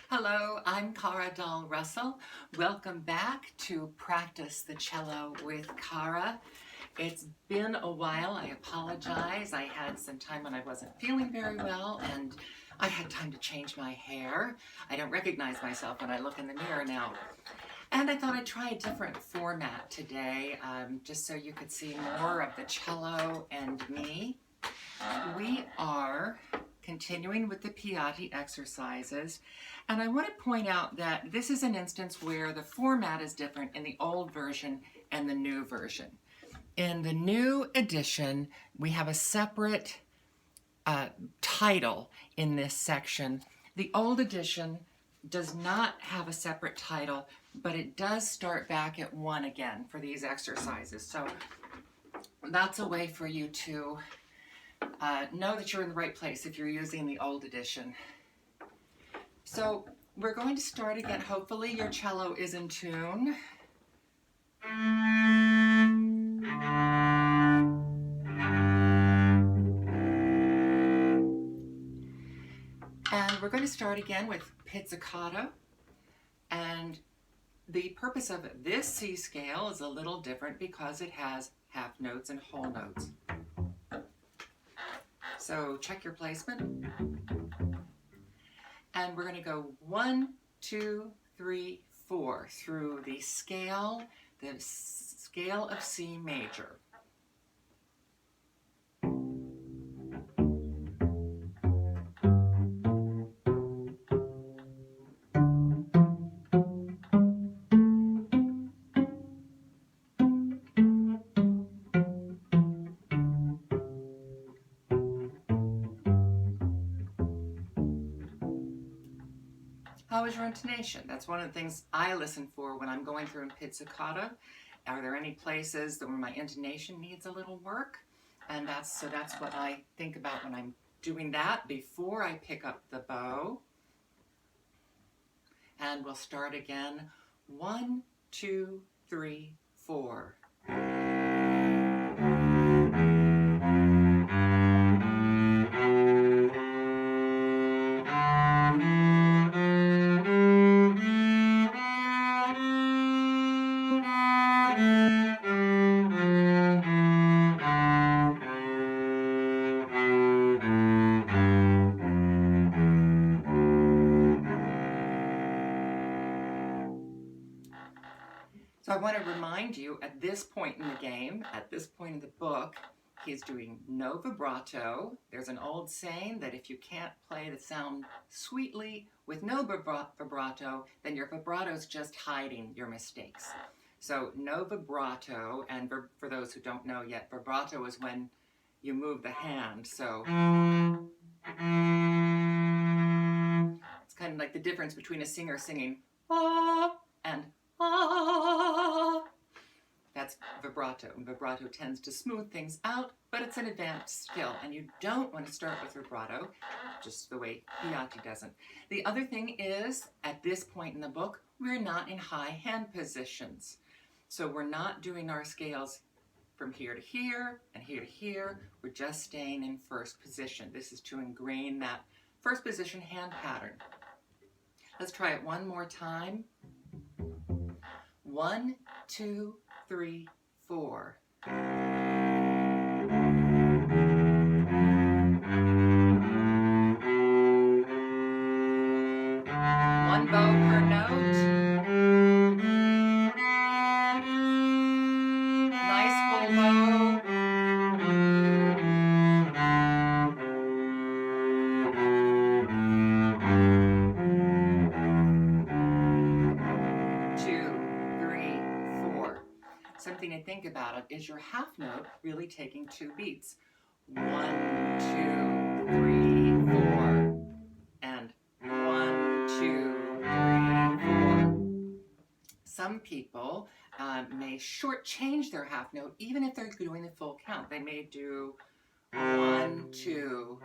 Hello, I'm Dahl Russell. Welcome back to Practice the Cello with Cara. It's been a while. I apologize. I had some time when I wasn't feeling very well and I had time to change my hair. I don't recognize myself when I look in the mirror now. And I thought I'd try a different format today, just so you could see more of the cello and me. We are continuing with the Piatti exercises, and I want to point out that this is an instance where the format is different in the old version and the new version. In the new edition, we have a separate title in this section. The old edition does not have a separate title, but it does start back at 1 again for these exercises. So that's a way for you to know that you're in the right place if you're using the old edition. So we're going to start again. Hopefully your cello is in tune. And we're going to start again with pizzicato. And the purpose of this C scale is a little different because it has half notes and whole notes. So check your placement. And we're going to go 1, 2, 3, 4 through the scale of C major. How is your intonation? That's one of the things I listen for when I'm going through in pizzicato. Are there any places where my intonation needs a little work? And that's what I think about when I'm doing that before I pick up the bow. And we'll start again. 1, 2, 3, 4. So I want to remind you at this point in the game, at this point in the book, he's doing no vibrato. There's an old saying that if you can't play the sound sweetly with no vibrato, then your vibrato is just hiding your mistakes. So no vibrato, and for those who don't know yet, vibrato is when you move the hand. So it's kind of like the difference between a singer singing ah and ah. That's vibrato. And vibrato tends to smooth things out, but it's an advanced skill, and you don't want to start with vibrato, just the way Piatti doesn't. The other thing is, at this point in the book, we're not in high hand positions. So we're not doing our scales from here to here and here to here. We're just staying in first position. This is to ingrain that first position hand pattern. Let's try it one more time. 1, 2, 3, 4. One bow per note. Nice full bow. Something to think about is your half note really taking 2 beats. 1, 2, 3, 4. And 1, 2, 3, 4. Some people may shortchange their half note even if they're doing the full count. They may do 1, 2.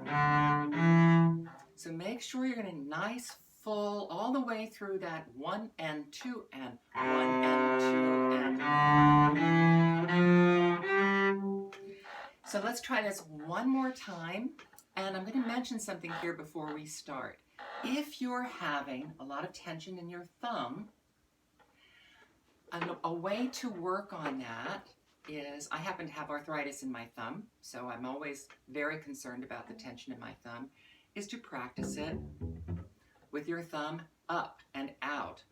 So make sure you're getting nice full all the way through that 1 and 2 and 1 and 2 and. So let's try this one more time, and I'm going to mention something here before we start. If you're having a lot of tension in your thumb, a way to work on that is, I happen to have arthritis in my thumb, so I'm always very concerned about the tension in my thumb, is to practice it with your thumb up and out.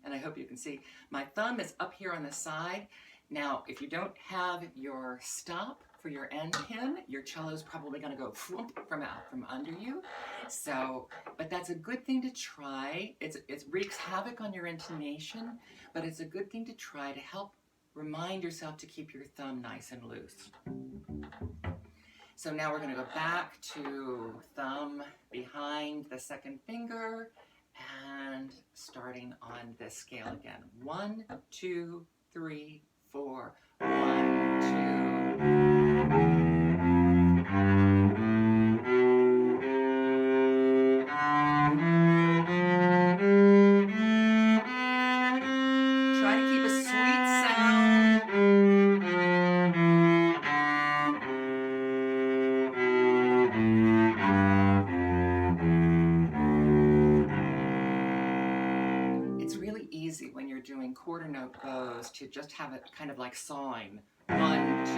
And I hope you can see, my thumb is up here on the side. Now, if you don't have your stop for your end pin, your cello's probably going to go from out from under you. So, but that's a good thing to try. It wreaks havoc on your intonation, but it's a good thing to try to help remind yourself to keep your thumb nice and loose. So now we're going to go back to thumb behind the second finger and starting on this scale again. 1, 2, 3, 4. 1, 2. Try to keep a sweet sound. It's really easy when you're doing quarter note bows to just have it kind of like sawing. 1, 2.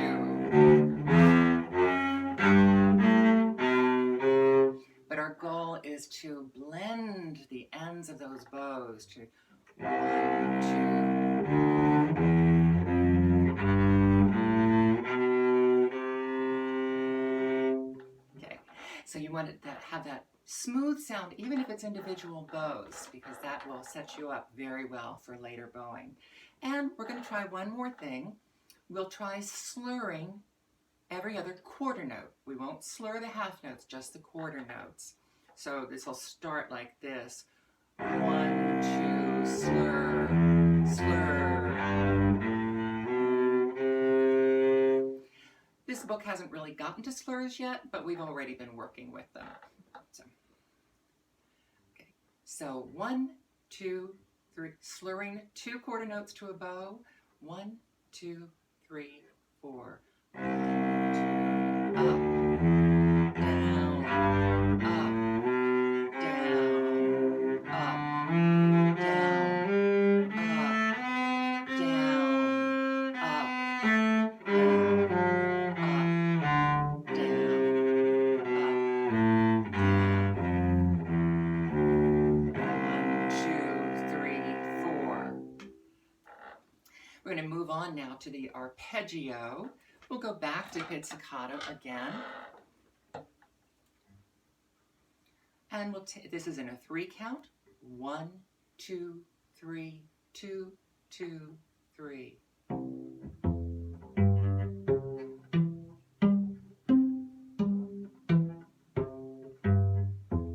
But our goal is to blend the ends of those bows to 1, 2. Okay, so you want to have that smooth sound, even if it's individual bows, because that will set you up very well for later bowing. And we're going to try one more thing. We'll try slurring every other quarter note. We won't slur the half notes, just the quarter notes. So this will start like this. 1, 2, slur, slur. This book hasn't really gotten to slurs yet, but we've already been working with them. So 1, 2, 3, slurring 2 quarter notes to a bow. 1, 2, 3, 4. 1, 2, up, down, up, down, up, down, up, down, up, down, up, We're going to move on now to the arpeggio. We'll go back to pizzicato again. And this is in a 3 count. 1, 2, 3, 2, 2, 3.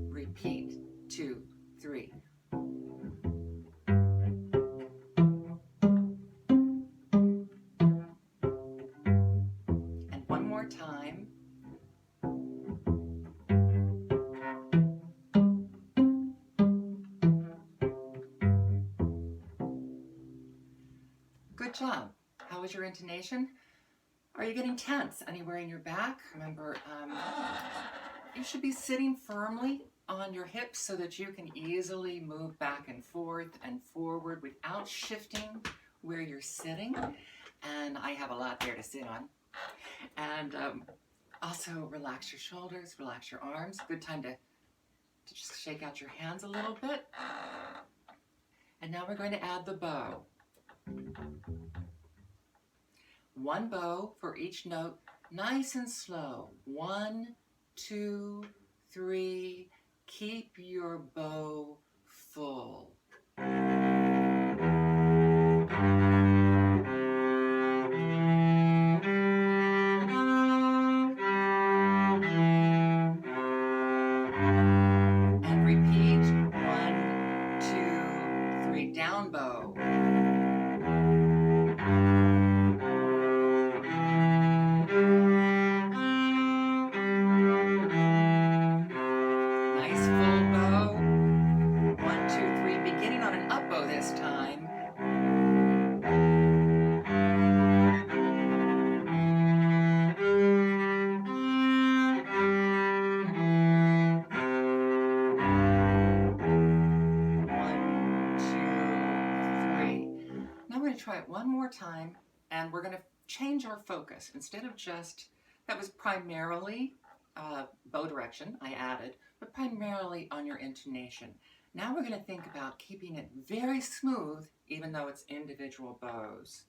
Repeat, 2, 3. And one more time. Good job. How was your intonation? Are you getting tense anywhere in your back? Remember, you should be sitting firmly on your hips so that you can easily move back and forth and forward without shifting where you're sitting. And I have a lot there to sit on. And also relax your shoulders, relax your arms. Good time to just shake out your hands a little bit. And now we're going to add the bow. 1 bow for each note, nice and slow. 1, 2, 3. Keep your bow full. And repeat. 1, 2, 3. Down bow. it one more time, and we're going to change our focus. Instead of just, that was primarily bow direction I added, but primarily on your intonation. Now we're going to think about keeping it very smooth, even though it's individual bows.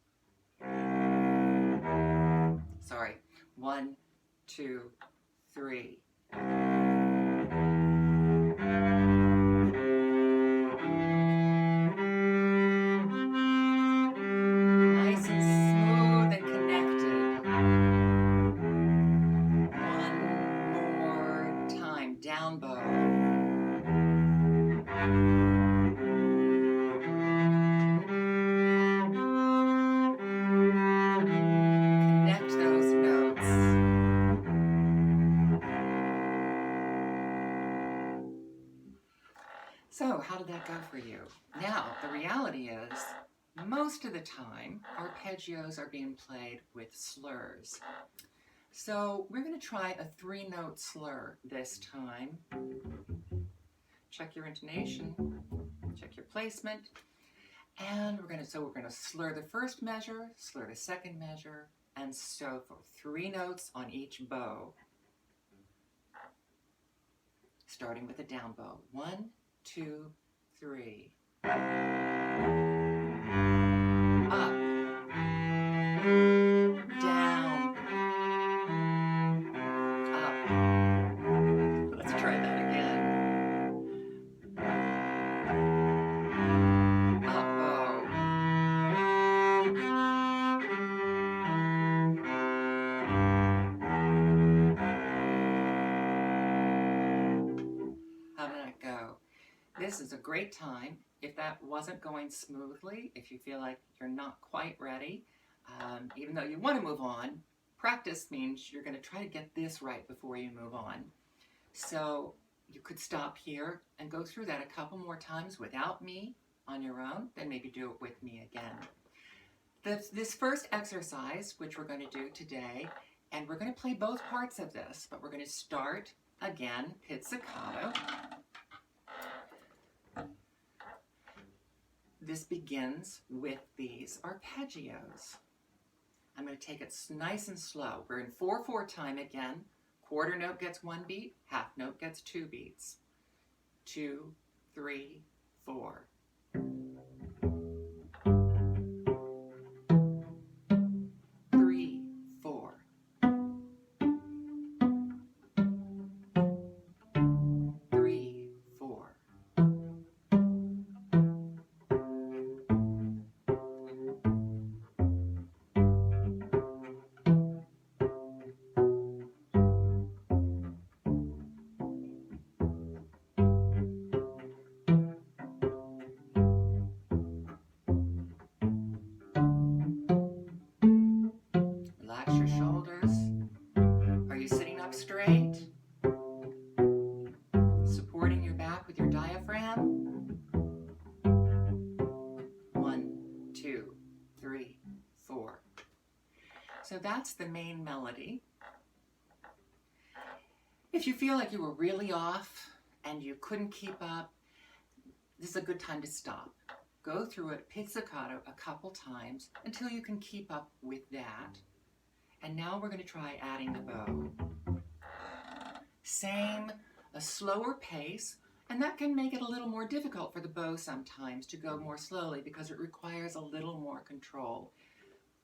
Sorry. 1, 2, 3. Nice and smooth and connected. One more time. Down bow. So how did that go for you? Now, the reality is, most of the time, arpeggios are being played with slurs. So we're going to try a 3-note slur this time. Check your intonation, check your placement, and we're going to slur the first measure, slur the second measure, and so forth. 3 notes on each bow. Starting with a down bow. 1, 2, 3. Up. Down. Up. Let's try that again. Up bow. How did that go? This is a great time, if that wasn't going smoothly, if you feel like you're not quite ready, even though you want to move on, practice means you're going to try to get this right before you move on. So you could stop here and go through that a couple more times without me on your own, then maybe do it with me again. This first exercise, which we're going to do today, and we're going to play both parts of this, but we're going to start again, pizzicato. This begins with these arpeggios. I'm going to take it nice and slow. We're in 4/4 time again. Quarter note gets 1 beat, half note gets 2 beats. 2, 3, 4. 3, 4. 3, 4. Relax your shoulders. Are you sitting up straight? Supporting your back with your diaphragm? 1, 2, 3, 4. So that's the main melody. If you feel like you were really off and you couldn't keep up, this is a good time to stop. Go through it pizzicato a couple times until you can keep up with that. And now we're going to try adding the bow. Same, a slower pace, and that can make it a little more difficult for the bow sometimes to go more slowly because it requires a little more control.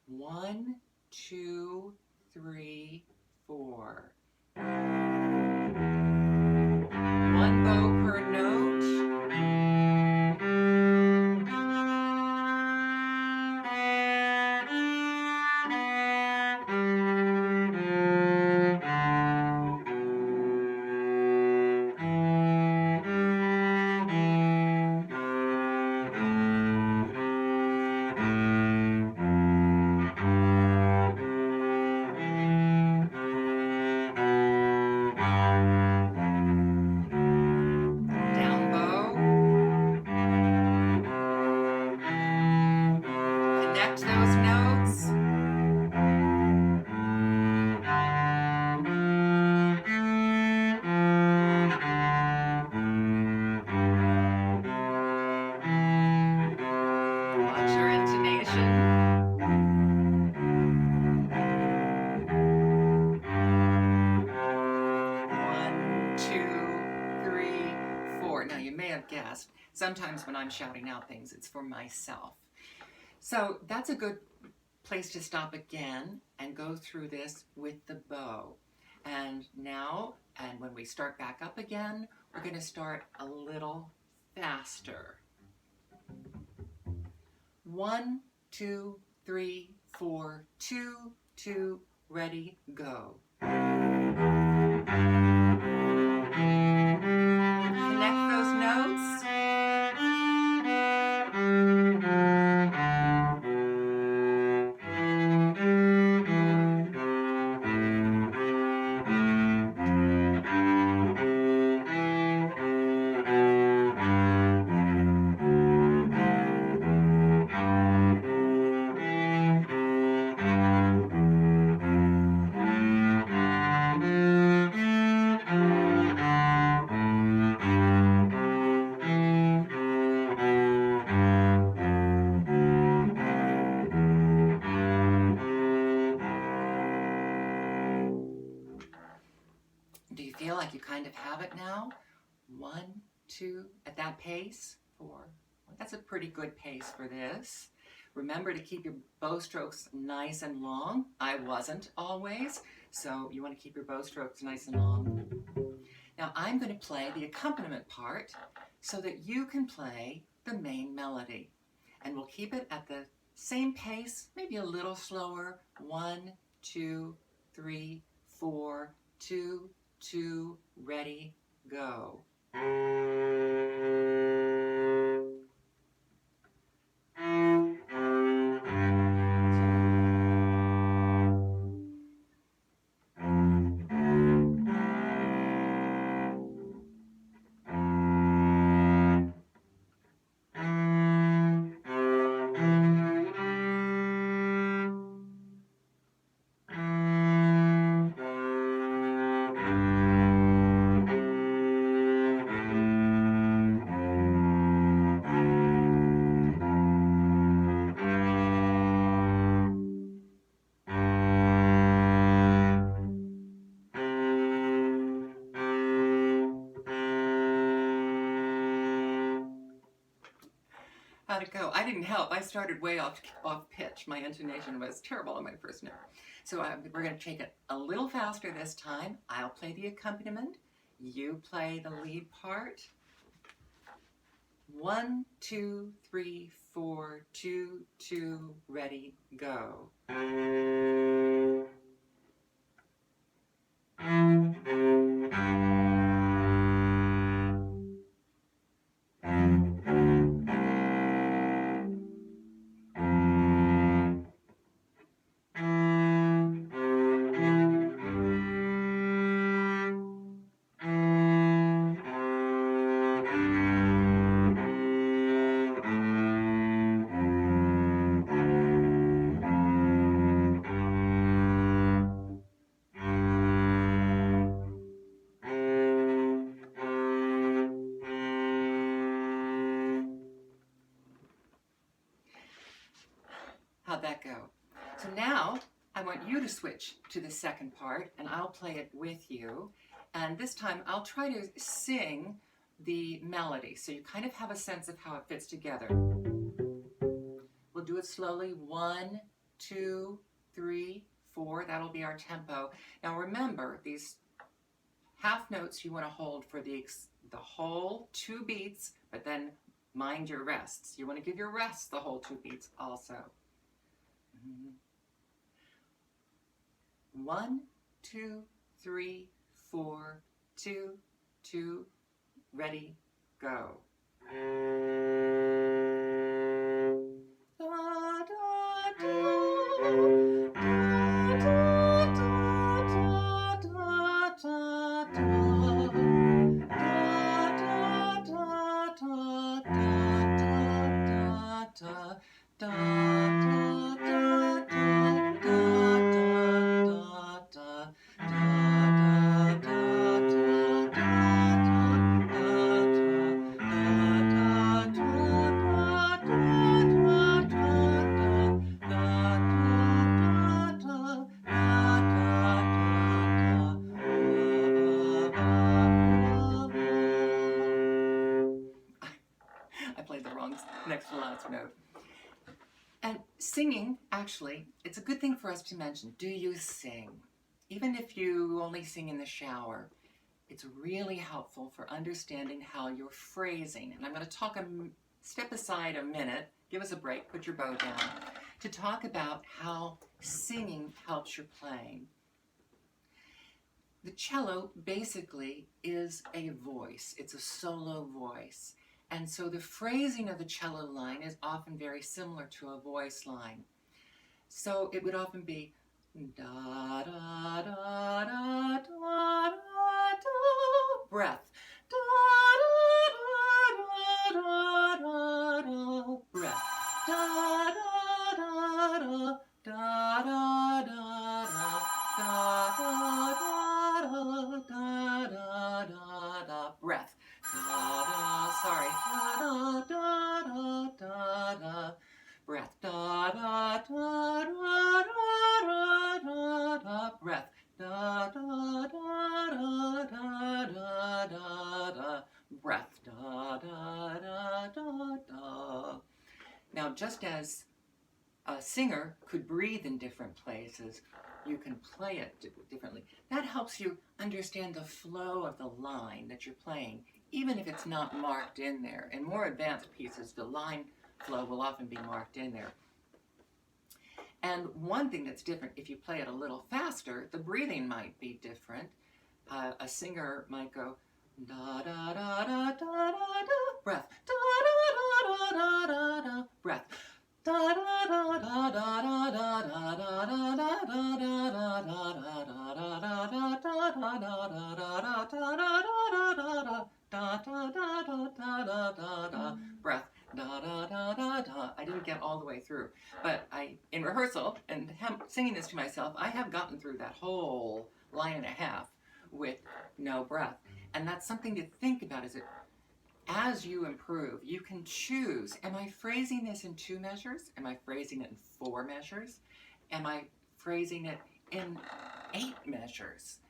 1, 2, 3, 4. 1 bow per note. Down Sometimes when I'm shouting out things, it's for myself. So that's a good place to stop again and go through this with the bow. And now, and when we start back up again, we're going to start a little faster. 1, 2, 3, 4, 2, 2, ready, go. Connect those notes. Do you feel like you kind of have it now? 1, 2, at that pace. 4. That's a pretty good pace for this. Remember to keep your bow strokes nice and long. I wasn't always, so you want to keep your bow strokes nice and long. Now I'm going to play the accompaniment part so that you can play the main melody. And we'll keep it at the same pace, maybe a little slower. 1, 2, 3, 4, 2, 2, ready, go. How'd it go? I didn't help. I started way off pitch. My intonation was terrible on my first note. So we're going to take it a little faster this time. I'll play the accompaniment. You play the lead part. 1, 2, 3, 4, 2, 2, ready, go. How'd that go? So now I want you to switch to the second part and I'll play it with you. And this time I'll try to sing the melody so you kind of have a sense of how it fits together. We'll do it slowly. 1, 2, 3, 4. That'll be our tempo. Now remember, these half notes you want to hold for the whole 2 beats, but then mind your rests. You want to give your rests the whole 2 beats also. 1, 2, 3, 4, 2, 2, ready, go. next to last note. And singing, actually, it's a good thing for us to mention. Do you sing? Even if you only sing in the shower, it's really helpful for understanding how you're phrasing. And I'm going to step aside a minute, give us a break, put your bow down, to talk about how singing helps your playing. The cello basically is a voice. It's a solo voice. And so the phrasing of the cello line is often very similar to a voice line. So it would often be da da da da da da da, breath. Da da da da da da, breath. Da da da da da da da da da, breath. Da da, sorry. Da da da da da, breath. Da da da da da da, breath. Da da da da da da da, breath. Da da da da da. Now, just as a singer could breathe in different places, you can play it differently. That helps you understand the flow of the line that you're playing, even if it's not marked in there. In more advanced pieces, the line flow will often be marked in there. And one thing that's different, if you play it a little faster, the breathing might be different. A singer might go da da da da da da da, breath, da da da da da da, breath. Da da da da da da da da da da da da da, breath. Da da da da da. I didn't get all the way through, but in rehearsal and singing this to myself, I have gotten through that whole line and a half with no breath, and that's something to think about. As you improve, you can choose, am I phrasing this in 2 measures? Am I phrasing it in 4 measures? Am I phrasing it in 8 measures?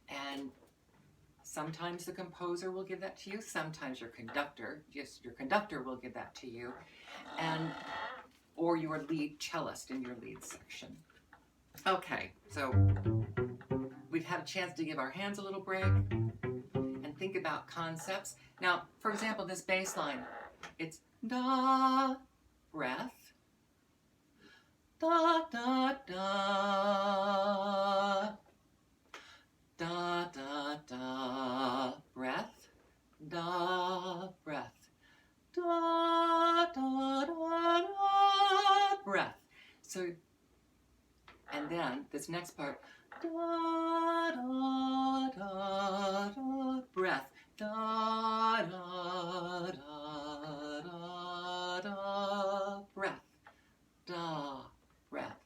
And sometimes the composer will give that to you. Sometimes your conductor will give that to you. Or your lead cellist in your lead section. Okay, so we've had a chance to give our hands a little break and think about concepts. Now, for example, this bass line, it's da, breath, da, da, da, da, da, da, breath, da, breath, da, da, da, da, breath. So, and then this next part, da, da, da, da, breath. Da, da, da, da, da, breath. Da, breath.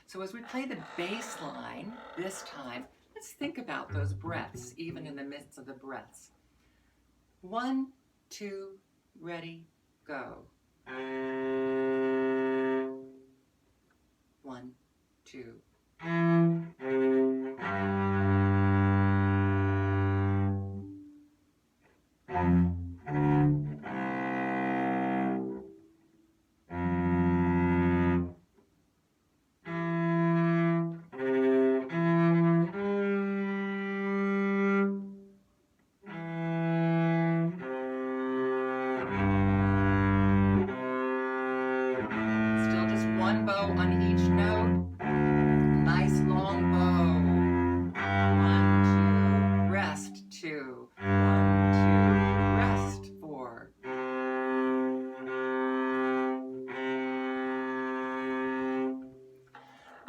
So as we play the bass line this time, let's think about those breaths, even in the midst of the breaths. 1, 2, ready, go. 1, 2. Still just 1 bow on each note. Nice long bow. 1, 2, rest, 2. 1, 2, rest, 4.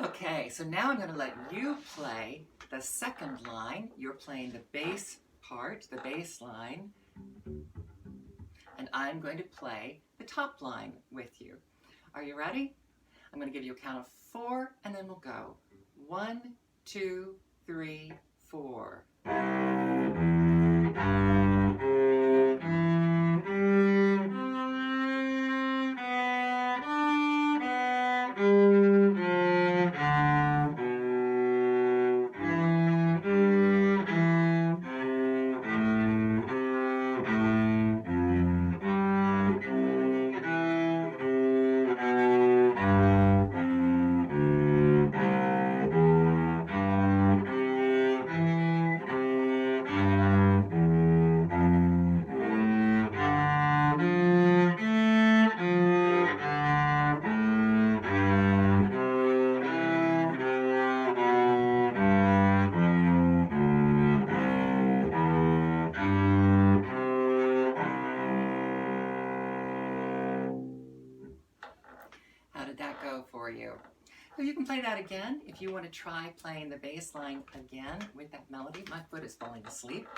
Okay, so now I'm going to let you play the second line. You're playing the bass part, the bass line, and I'm going to play the top line with you. Are you ready? I'm going to give you a count of 4, and then we'll go. 1, 2, 3, 4. did that go for you? So you can play that again if you want to try playing the bass line again with that melody. My foot is falling asleep.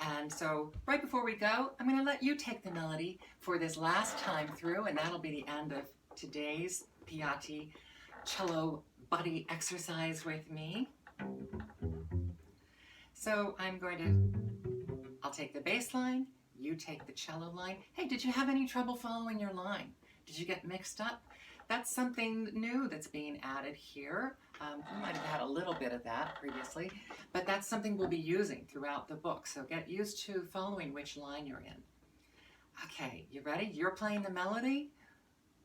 And so right before we go, I'm going to let you take the melody for this last time through, and that'll be the end of today's Piatti cello buddy exercise with me. So I'll take the bass line, you take the cello line. Hey, did you have any trouble following your line? Did you get mixed up? That's something new that's being added here. You might have had a little bit of that previously, but that's something we'll be using throughout the book. So get used to following which line you're in. Okay, you ready? You're playing the melody.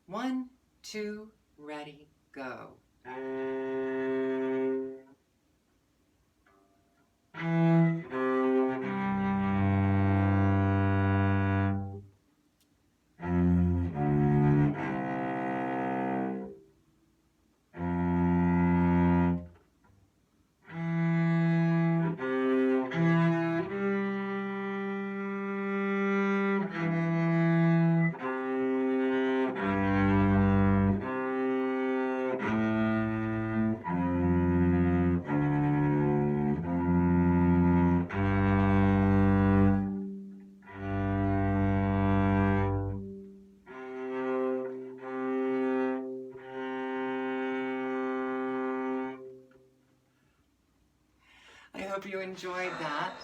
1, 2, ready, go. I hope you enjoyed that.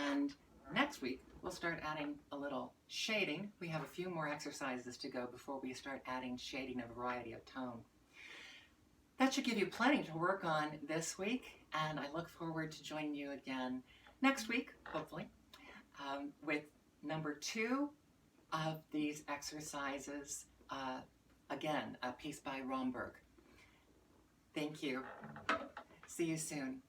And next week, we'll start adding a little shading. We have a few more exercises to go before we start adding shading of a variety of tone. That should give you plenty to work on this week, and I look forward to joining you again next week, hopefully, with number 2 of these exercises. Again, a piece by Romberg. Thank you. See you soon.